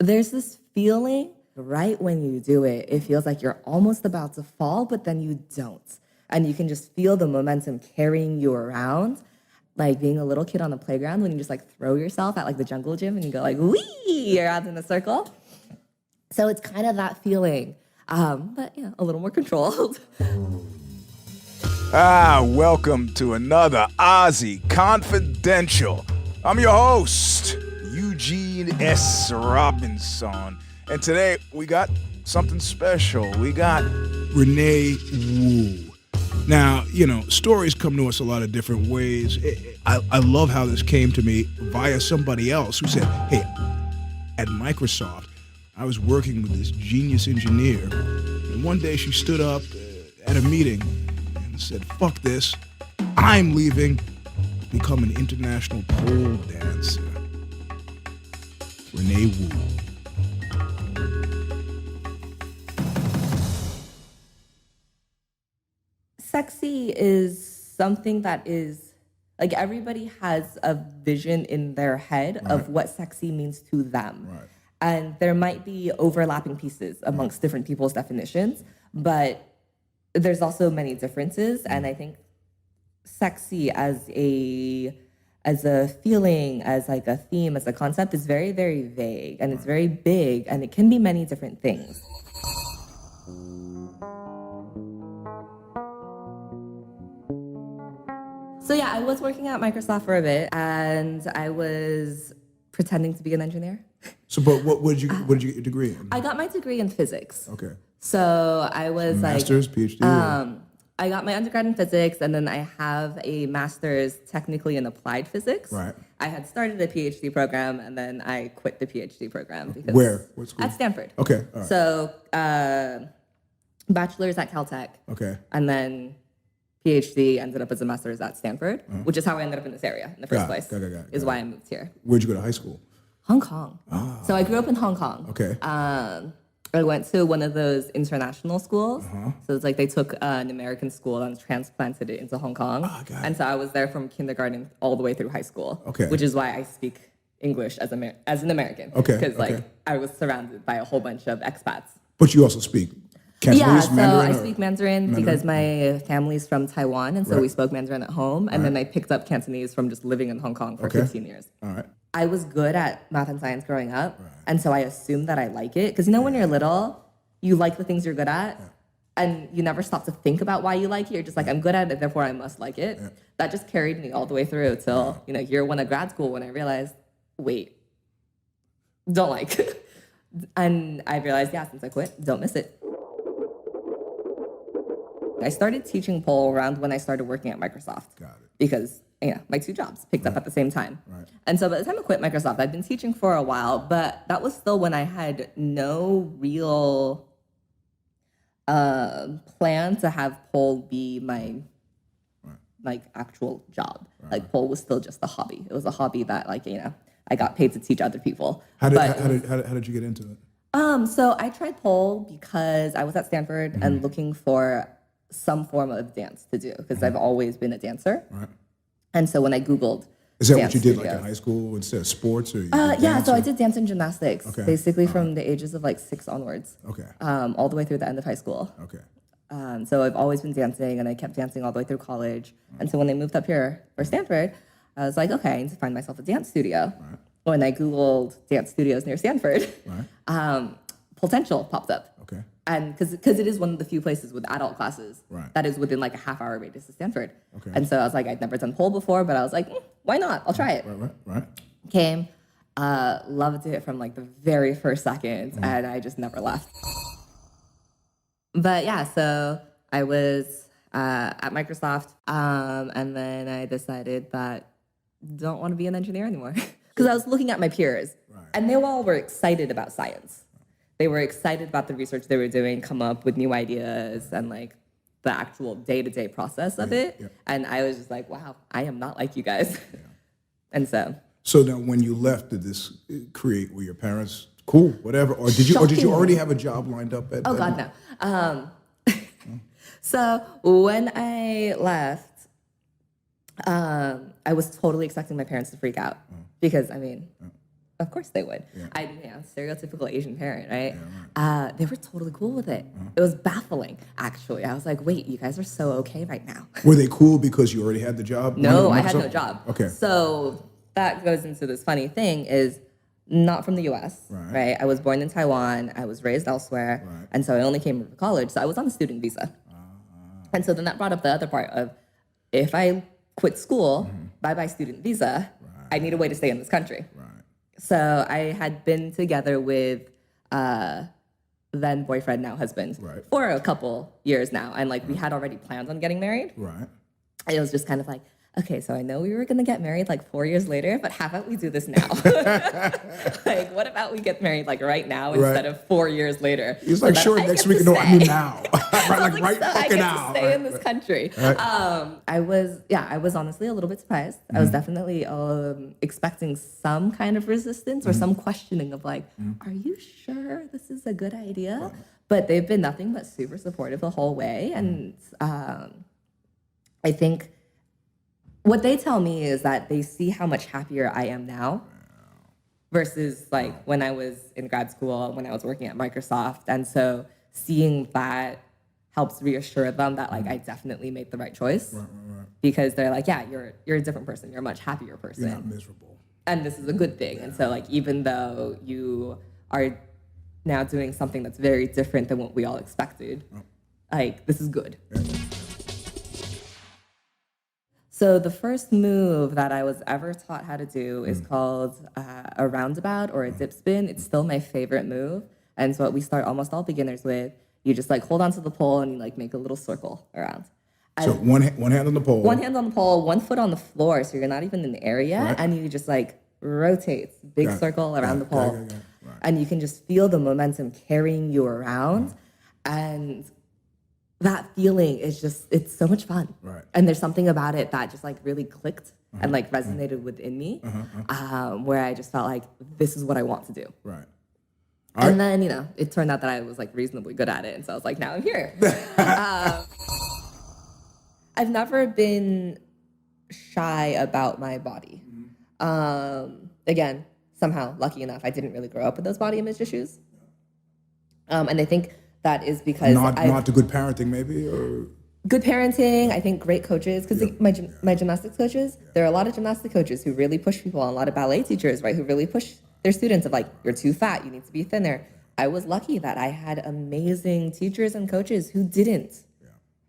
There's this feeling right when you do it. It feels like you're almost about to fall, but then you don't. And you can just feel the momentum carrying you around, like being a little kid on the playground when you just like throw yourself at like the jungle gym and you go like, wee, you're out in a circle. So it's kind of that feeling, but a little more controlled. Welcome to another OZY Confidential. I'm your host, Eugene S. Robinson. And today we got something special. We got Renee Wu. Now, stories come to us a lot of different ways. I love how this came to me via somebody else who said, hey, at Microsoft, I was working with this genius engineer. And one day she stood up at a meeting and said, fuck this, I'm leaving to become an international pole dancer. Renee Wu. Sexy is something that is, like, everybody has a vision in their head of what sexy means to them. Right. And there might be overlapping pieces amongst different people's definitions, but there's also many differences. And I think sexy as a feeling, as like a theme, as a concept is very, very vague, and it's very big, and it can be many different things. So yeah, I was working at Microsoft for a bit, and I was pretending to be an engineer. So, but what did you get your degree in? I got my degree in physics. Okay. So I was Master's, PhD? I got my undergrad in physics, and then I have a master's technically in applied physics. Right. I had started a PhD program, and then I quit the PhD program because Where? What school? At Stanford. Okay. All right. So bachelor's at Caltech. Okay. And then PhD ended up as a master's at Stanford, which is how I ended up in this area in the first place. Got it. Is why I moved here. Where'd you go to high school? Hong Kong. So I grew up in Hong Kong. Okay. I went to one of those international schools. So it's like they took an American school and transplanted it into Hong Kong. And so I was there from kindergarten all the way through high school. Okay. Which is why I speak English as an American. Okay. Because I was surrounded by a whole bunch of expats. But you also speak Cantonese, Mandarin? I speak Mandarin because my family's from Taiwan, and so we spoke Mandarin at home. And then I picked up Cantonese from just living in Hong Kong for 15 years. All right. I was good at math and science growing up, and so I assumed that I like it. Because when you're little, you like the things you're good at, and you never stop to think about why you like it. You're just like, I'm good at it, therefore I must like it. That just carried me all the way through till year one of grad school when I realized, wait, don't like. And I realized, since I quit, don't miss it. I started teaching pole around when I started working at Microsoft. Got it. Because my two jobs picked up at the same time. Right. And so by the time I quit Microsoft, I'd been teaching for a while, but that was still when I had no real plan to have pole be my actual job. Like pole was still just a hobby. It was a hobby that I got paid to teach other people. How did you get into it? So I tried pole because I was at Stanford and looking for some form of dance to do because I've always been a dancer. Right. And so when I Googled Is that dance what you did studios, in high school instead of sports? Or so I did dance and gymnastics, basically All from the ages of 6 onwards. Okay. All the way through the end of high school. Okay. So I've always been dancing, and I kept dancing all the way through college. And so when I moved up here for Stanford, I was like, okay, I need to find myself a dance studio. When I Googled dance studios near Stanford, Potential popped up. Okay. And because it is one of the few places with adult classes that is within a half-hour radius of Stanford. Okay. And so I was like, I'd never done pole before, but I was like, why not? I'll try it. Right. Came, loved it from the very first second, and I just never left. But so I was at Microsoft, and then I decided that don't want to be an engineer anymore. Because I was looking at my peers, and they all were excited about science. They were excited about the research they were doing, come up with new ideas, and the actual day-to-day process of it. And I was just like, wow, I am not like you guys. And so now when you left, did this create, were your parents cool, whatever, or did you already have a job lined up at God, no. So when I left, I was totally expecting my parents to freak out because Of course they would. Stereotypical Asian parent, right? They were totally cool with it. It was baffling, actually. I was like, wait, you guys are so okay right now. Were they cool because you already had the job? No, I had no job. Okay. So that goes into this funny thing is not from the U.S., right? I was born in Taiwan. I was raised elsewhere. Right. And so I only came to college. So I was on a student visa. And so then that brought up the other part of if I quit school, bye-bye student visa, I need a way to stay in this country. Right. So I had been together with then boyfriend, now husband, for a couple years now. And like we had already planned on getting married. Right. It was just kind of like, okay, so I know we were going to get married like 4 years later, but how about we do this now? Like, what about we get married like right now instead of 4 years later? He's like, sure, next week. No, I mean now. Right so fucking now. I get to stay in this country. Right. I was honestly a little bit surprised. I was definitely expecting some kind of resistance or some questioning of like, are you sure this is a good idea? But they've been nothing but super supportive the whole way. And I think what they tell me is that they see how much happier I am now versus like when I was in grad school, when I was working at Microsoft. And so seeing that helps reassure them that like I definitely made the right choice. Because they're like, yeah, you're a different person. You're a much happier person. You're not miserable. And this is a good thing. And so like even though you are now doing something that's very different than what we all expected, like this is good. So the first move that I was ever taught how to do is called a roundabout or a dip spin. It's still my favorite move. And so what we start almost all beginners with, you just like hold onto the pole and you like make a little circle around. And so one hand on the pole. One hand on the pole, 1 foot on the floor, so you're not even in the area, and you just like rotate, big circle around the pole. And you can just feel the momentum carrying you around. And that feeling is just, it's so much fun. And there's something about it that just like really clicked and like resonated within me, where I just felt like, this is what I want to do. And then, it turned out that I was like reasonably good at it. And so I was like, now I'm here. I've never been shy about my body. Again, somehow, lucky enough, I didn't really grow up with those body image issues. And I think that is because not to good parenting, maybe, or good parenting. I think great coaches, because my gymnastics coaches, there are a lot of gymnastic coaches who really push people, and a lot of ballet teachers, right, who really push their students of like, you're too fat, you need to be thinner. I was lucky that I had amazing teachers and coaches who didn't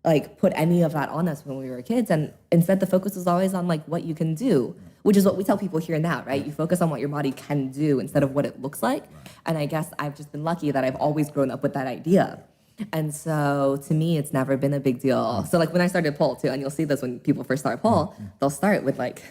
like put any of that on us when we were kids, and instead the focus was always on like what you can do, which is what we tell people here now, right? You focus on what your body can do instead of what it looks like. And I guess I've just been lucky that I've always grown up with that idea. And so to me, it's never been a big deal. So like when I started pole too, and you'll see this when people first start pole, they'll start with like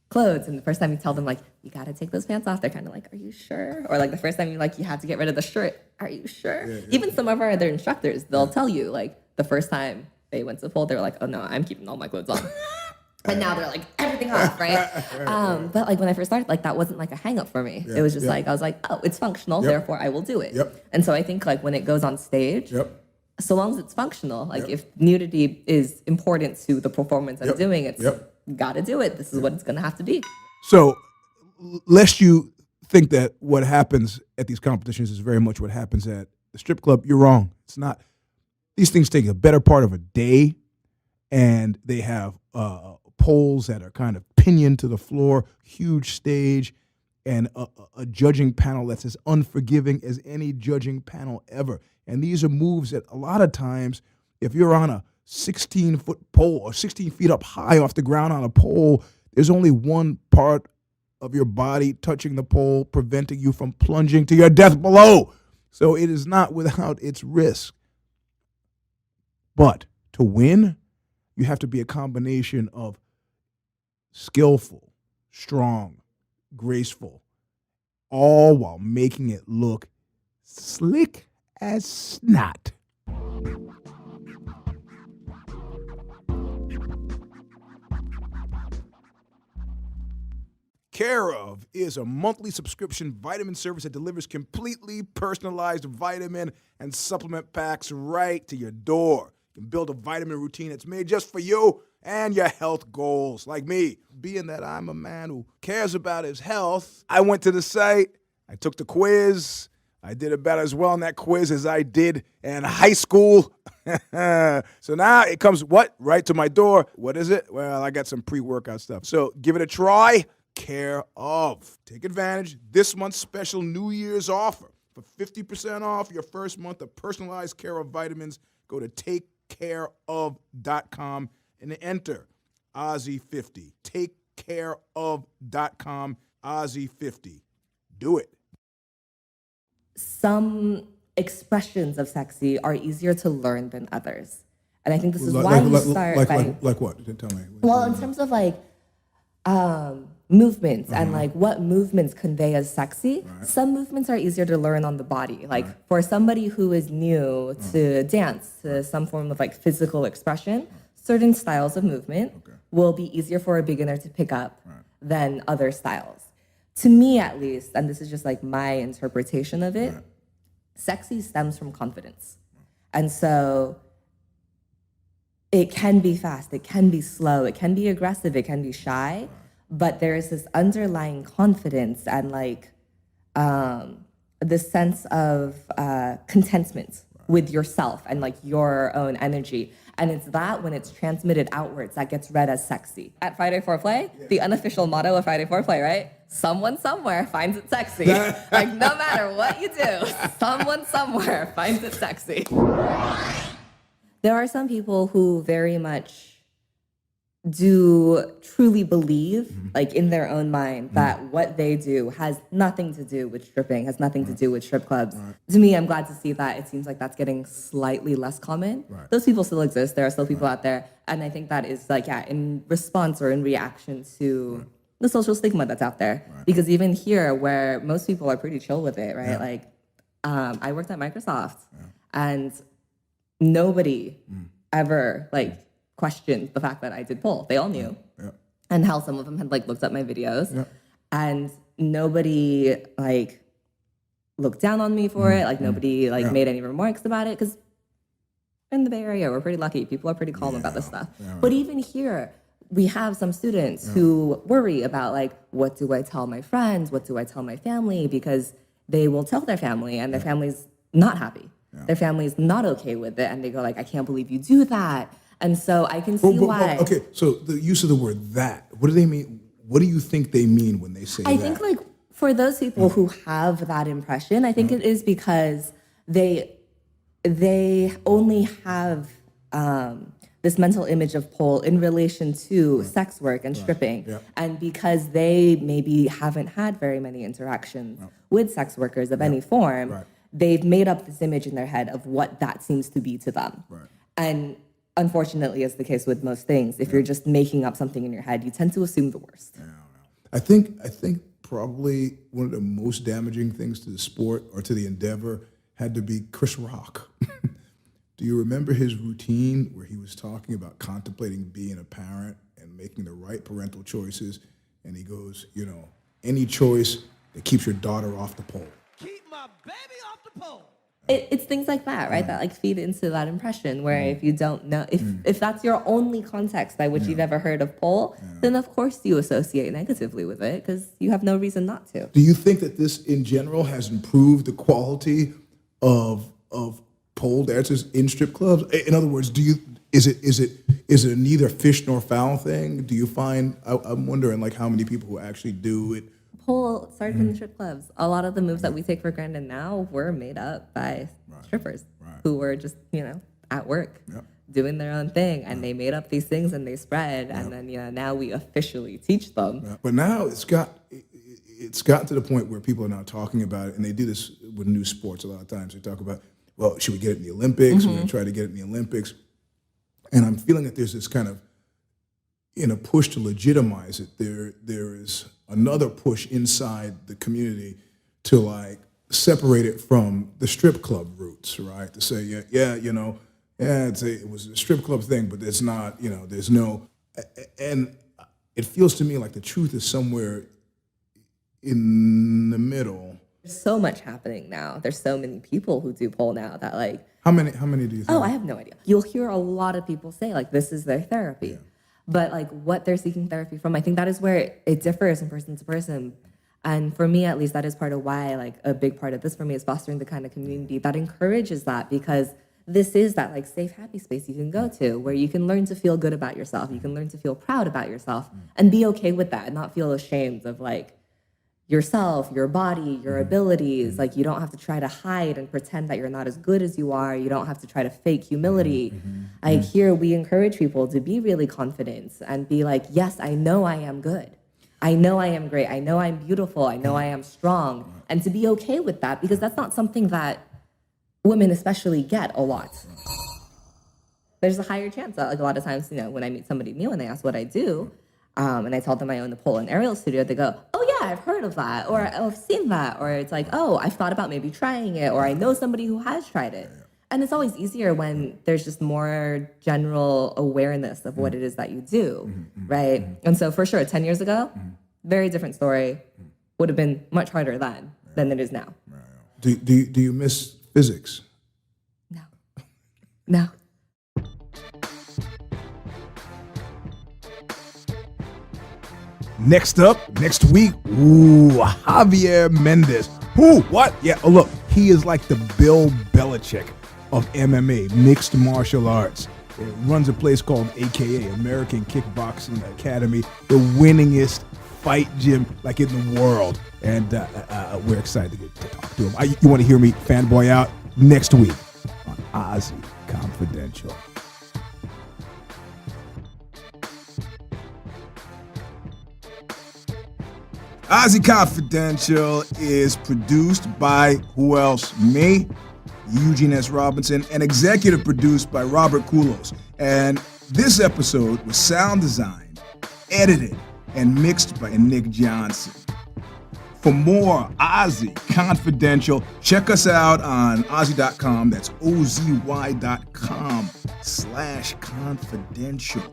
clothes. And the first time you tell them like, you got to take those pants off, they're kind of like, are you sure? Or like the first time you like, you have to get rid of the shirt. Are you sure? Even some of our other instructors, they'll tell you like the first time they went to pole, they were like, oh no, I'm keeping all my clothes on. And now they're like, everything off, right? But like when I first started, like that wasn't like a hang up for me. It was just like, I was like, oh, it's functional, therefore I will do it. And so I think like when it goes on stage, so long as it's functional, like if nudity is important to the performance I'm doing, it's gotta do it. This is what it's gonna have to be. So lest you think that what happens at these competitions is very much what happens at the strip club, you're wrong. It's not. These things take a better part of a day, and they have poles that are kind of pinioned to the floor, huge stage, and a judging panel that's as unforgiving as any judging panel ever. And these are moves that a lot of times, if you're on a 16-foot pole or 16 feet up high off the ground on a pole, there's only one part of your body touching the pole, preventing you from plunging to your death below. So it is not without its risk. But to win, you have to be a combination of skillful, strong, graceful, all while making it look slick as snot. Care Of is a monthly subscription vitamin service that delivers completely personalized vitamin and supplement packs right to your door. and build a vitamin routine that's made just for you and your health goals. Like me, being that I'm a man who cares about his health, I went to the site, I took the quiz, I did about as well in that quiz as I did in high school. So now it comes, right to my door. What is it? Well, I got some pre-workout stuff. So give it a try. Care of. Take advantage. This month's special New Year's offer. For 50% off your first month of personalized Care of vitamins, go to takecareof.com and enter OZY50. Takecareof.com, OZY50. Do it. Some expressions of sexy are easier to learn than others. And I think this is why you start by... Like what? Tell me. Well, in terms of like movements and like what movements convey as sexy, some movements are easier to learn on the body. Like for somebody who is new to dance, to some form of like physical expression, certain styles of movement will be easier for a beginner to pick up than other styles. To me, at least, and this is just like my interpretation of it, sexy stems from confidence. And so it can be fast, it can be slow, it can be aggressive, it can be shy, but there is this underlying confidence and like this sense of contentment with yourself and like your own energy. And it's that when it's transmitted outwards that gets read as sexy. At Friday Foreplay, the unofficial motto of Friday Foreplay, right? Someone somewhere finds it sexy. Like no matter what you do, someone somewhere finds it sexy. There are some people who very much do truly believe, like in their own mind, that what they do has nothing to do with stripping, has nothing to do with strip clubs. To me, I'm glad to see that it seems like that's getting slightly less common. Those people still exist. There are still people out there. And I think that is like, in response or in reaction to the social stigma that's out there. Because even here, where most people are pretty chill with it, right? Like, I worked at Microsoft and nobody ever like questioned the fact that I did pole. They all knew. And how some of them had like looked up my videos. And nobody like looked down on me for it. Like nobody like made any remarks about it. Because in the Bay Area, we're pretty lucky. People are pretty calm about this stuff. But even here, we have some students who worry about like, what do I tell my friends? What do I tell my family? Because they will tell their family and their family's not happy. Their family's not okay with it. And they go like, I can't believe you do that. And so I can see why. Okay, so the use of the word that, what do they mean? What do you think they mean when they say that? I think like for those people who have that impression, I think it is because they only have this mental image of pole in relation to sex work and stripping. And because they maybe haven't had very many interactions with sex workers of any form, they've made up this image in their head of what that seems to be to them. And unfortunately, as the case with most things, if you're just making up something in your head, you tend to assume the worst. I think probably one of the most damaging things to the sport or to the endeavor had to be Chris Rock. Do you remember his routine where he was talking about contemplating being a parent and making the right parental choices? And he goes, you know, any choice that keeps your daughter off the pole. Keep my baby off the pole. It's things like that, right? That like feed into that impression where if you don't know, if that's your only context by which you've ever heard of pole, then of course you associate negatively with it because you have no reason not to. Do you think that this in general has improved the quality of pole dancers in strip clubs? In other words, is it a neither fish nor fowl thing? Do you find, I'm wondering like how many people who actually do it. Pole started in the strip clubs. A lot of the moves that we take for granted now were made up by strippers who were just, at work doing their own thing. And they made up these things and they spread. And then, now we officially teach them. But now it's gotten to the point where people are now talking about it. And they do this with new sports a lot of times. They talk about, well, should we get it in the Olympics? We're going to try to get it in the Olympics. And I'm feeling that there's this kind of, in a push to legitimize it, there is another push inside the community to like separate it from the strip club roots, right? To say, it was a strip club thing, but it's not, there's no, and it feels to me like the truth is somewhere in the middle, There's so much happening now. There's so many people who do pole now that like. How many do you think? Oh, I have no idea. You'll hear a lot of people say like this is their therapy. Yeah. But like what they're seeking therapy from, I think that is where it differs from person to person. And for me, at least, that is part of why like a big part of this for me is fostering the kind of community that encourages that, because this is that like safe, happy space you can go to where you can learn to feel good about yourself. You can learn to feel proud about yourself and be okay with that and not feel ashamed of like yourself, your body, your abilities. Like you don't have to try to hide and pretend that you're not as good as you are. You don't have to try to fake humility. Like here we encourage people to be really confident and be like, yes, I know I am good. I know I am great. I know I'm beautiful. I know I am strong. And to be okay with that, because that's not something that women especially get a lot. There's a higher chance that like a lot of times, you know, when I meet somebody new and they ask what I do, and I tell them I own the pole and aerial studio, they go, oh yeah, I've heard of that, or I've seen that, or it's like, oh, I've thought about maybe trying it, or I know somebody who has tried it. And it's always easier when there's just more general awareness of what it is that you do, right? And so for sure, 10 years ago, very different story, would have been much harder then than it is now. Do you miss physics? No. Next up, next week, Javier Mendez. Who? What? Yeah, oh look, he is like the Bill Belichick of MMA, mixed martial arts. He runs a place called AKA, American Kickboxing Academy, the winningest fight gym like in the world. And we're excited to get to talk to him. You want to hear me fanboy out? Next week on OZY Confidential. OZY Confidential is produced by who else? Me, Eugene S. Robinson, and executive produced by Robert Kulos. And this episode was sound designed, edited, and mixed by Nick Johnson. For more OZY Confidential, check us out on OZY.com. That's OZY.com/confidential.